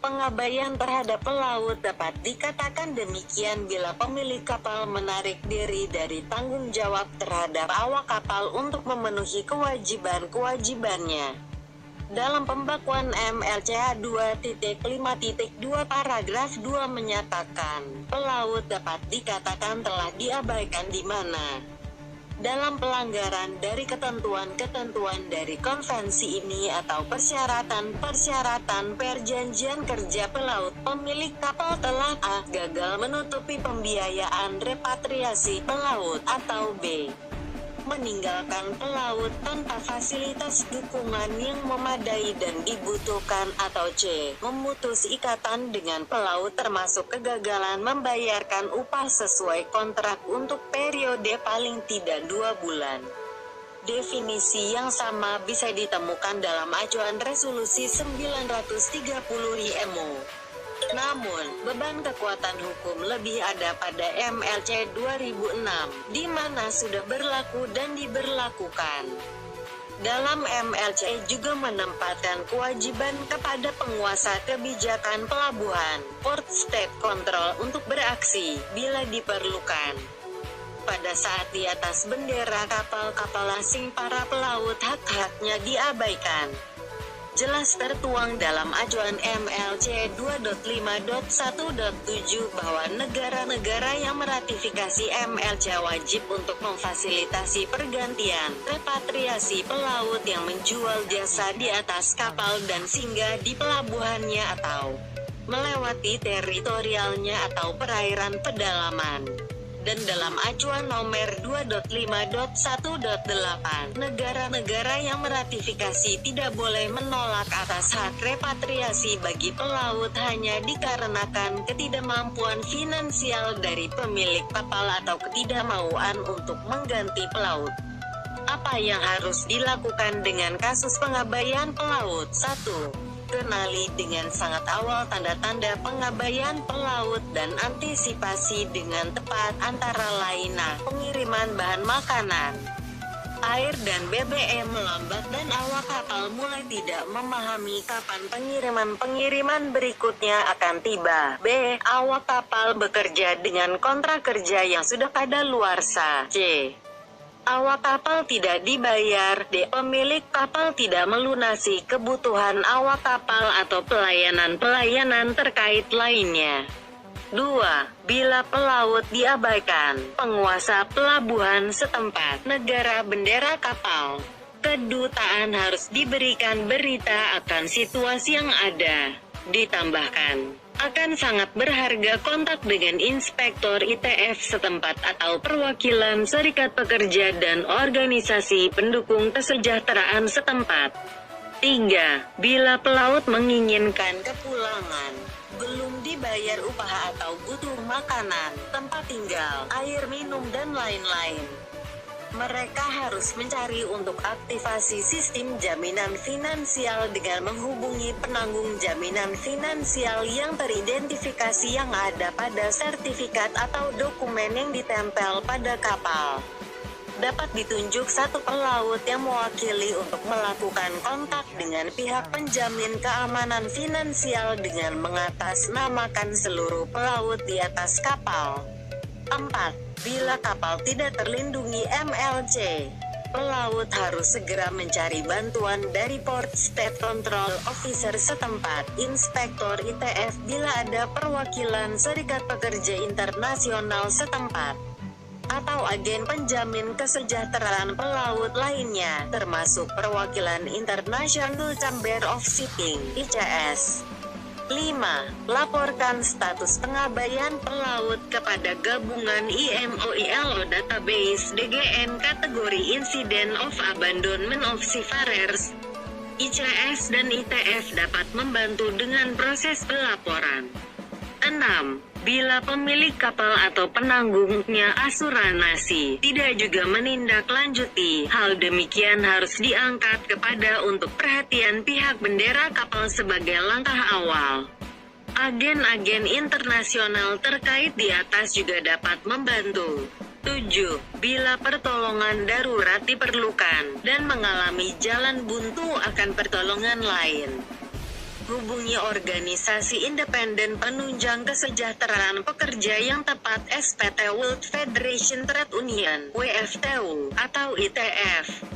Pengabaian terhadap pelaut dapat dikatakan demikian bila pemilik kapal menarik diri dari tanggung jawab terhadap awak kapal untuk memenuhi kewajiban-kewajibannya. Dalam pembakuan MLCH 2.5.2 paragraf 2 menyatakan, pelaut dapat dikatakan telah diabaikan di mana dalam pelanggaran dari ketentuan-ketentuan dari konvensi ini atau persyaratan-persyaratan perjanjian kerja pelaut, pemilik kapal telah a. gagal menutupi pembiayaan repatriasi pelaut, atau b. meninggalkan pelaut tanpa fasilitas dukungan yang memadai dan dibutuhkan, atau c. memutus ikatan dengan pelaut termasuk kegagalan membayarkan upah sesuai kontrak untuk periode paling tidak 2 bulan. Definisi yang sama bisa ditemukan dalam acuan resolusi 930 IMO. Namun, beban kekuatan hukum lebih ada pada MLC 2006, di mana sudah berlaku dan diberlakukan. Dalam MLC juga menempatkan kewajiban kepada penguasa kebijakan pelabuhan, Port State Control, untuk beraksi, bila diperlukan. Pada saat di atas bendera kapal-kapal asing, para pelaut hak-haknya diabaikan. Jelas tertuang dalam acuan MLC 2.5.1.7 bahwa negara-negara yang meratifikasi MLC wajib untuk memfasilitasi pergantian, repatriasi pelaut yang menjual jasa di atas kapal dan singgah di pelabuhannya atau melewati teritorialnya atau perairan pedalaman. Dan dalam acuan nomor 2.5.1.8, negara-negara yang meratifikasi tidak boleh menolak atas hak repatriasi bagi pelaut hanya dikarenakan ketidakmampuan finansial dari pemilik kapal atau ketidakmauan untuk mengganti pelaut. Apa yang harus dilakukan dengan kasus pengabaian pelaut? 1. Kenali dengan sangat awal tanda-tanda pengabaian pelaut dan antisipasi dengan tepat, antara lain pengiriman bahan makanan, air dan BBM melambat dan awak kapal mulai tidak memahami kapan pengiriman berikutnya akan tiba. B. Awak kapal bekerja dengan kontrak kerja yang sudah kadaluarsa. C. Awak kapal tidak dibayar. D. Pemilik kapal tidak melunasi kebutuhan awak kapal atau pelayanan-pelayanan terkait lainnya. 2. Bila pelaut diabaikan, penguasa pelabuhan setempat, negara bendera kapal, kedutaan harus diberikan berita akan situasi yang ada. Ditambahkan, akan sangat berharga kontak dengan inspektor ITF setempat atau perwakilan serikat pekerja dan organisasi pendukung kesejahteraan setempat. 3. Bila pelaut menginginkan kepulangan, belum dibayar upah atau butuh makanan, tempat tinggal, air minum dan lain-lain, mereka harus mencari untuk aktivasi sistem jaminan finansial dengan menghubungi penanggung jaminan finansial yang teridentifikasi yang ada pada sertifikat atau dokumen yang ditempel pada kapal. Dapat ditunjuk satu pelaut yang mewakili untuk melakukan kontak dengan pihak penjamin keamanan finansial dengan mengatasnamakan seluruh pelaut di atas kapal. 4. Bila kapal tidak terlindungi MLC, pelaut harus segera mencari bantuan dari Port State Control Officer setempat, inspektor ITF bila ada perwakilan serikat pekerja internasional setempat, atau agen penjamin kesejahteraan pelaut lainnya, termasuk perwakilan International Chamber of Shipping (ICS). 5. Laporkan status pengabaian pelaut kepada gabungan IMO/ILO Database DGN kategori Incident of Abandonment of Seafarers. ICS dan ITF dapat membantu dengan proses pelaporan. 6. Bila pemilik kapal atau penanggungnya asuransi tidak juga menindaklanjuti, hal demikian harus diangkat kepada untuk perhatian pihak bendera kapal sebagai langkah awal. Agen-agen internasional terkait di atas juga dapat membantu. 7. Bila pertolongan darurat diperlukan, dan mengalami jalan buntu akan pertolongan lain, Hubungi organisasi independen penunjang kesejahteraan pekerja yang tepat SPT World Federation Trade Union (WFTU) atau ITF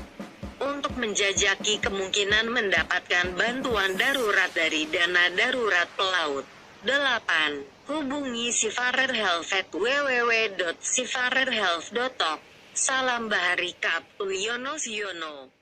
untuk menjajaki kemungkinan mendapatkan bantuan darurat dari dana darurat pelaut. 8. Hubungi Seafarer Health at www.seafarerhealth.org. Salam Bahari Kapten Yono Siono.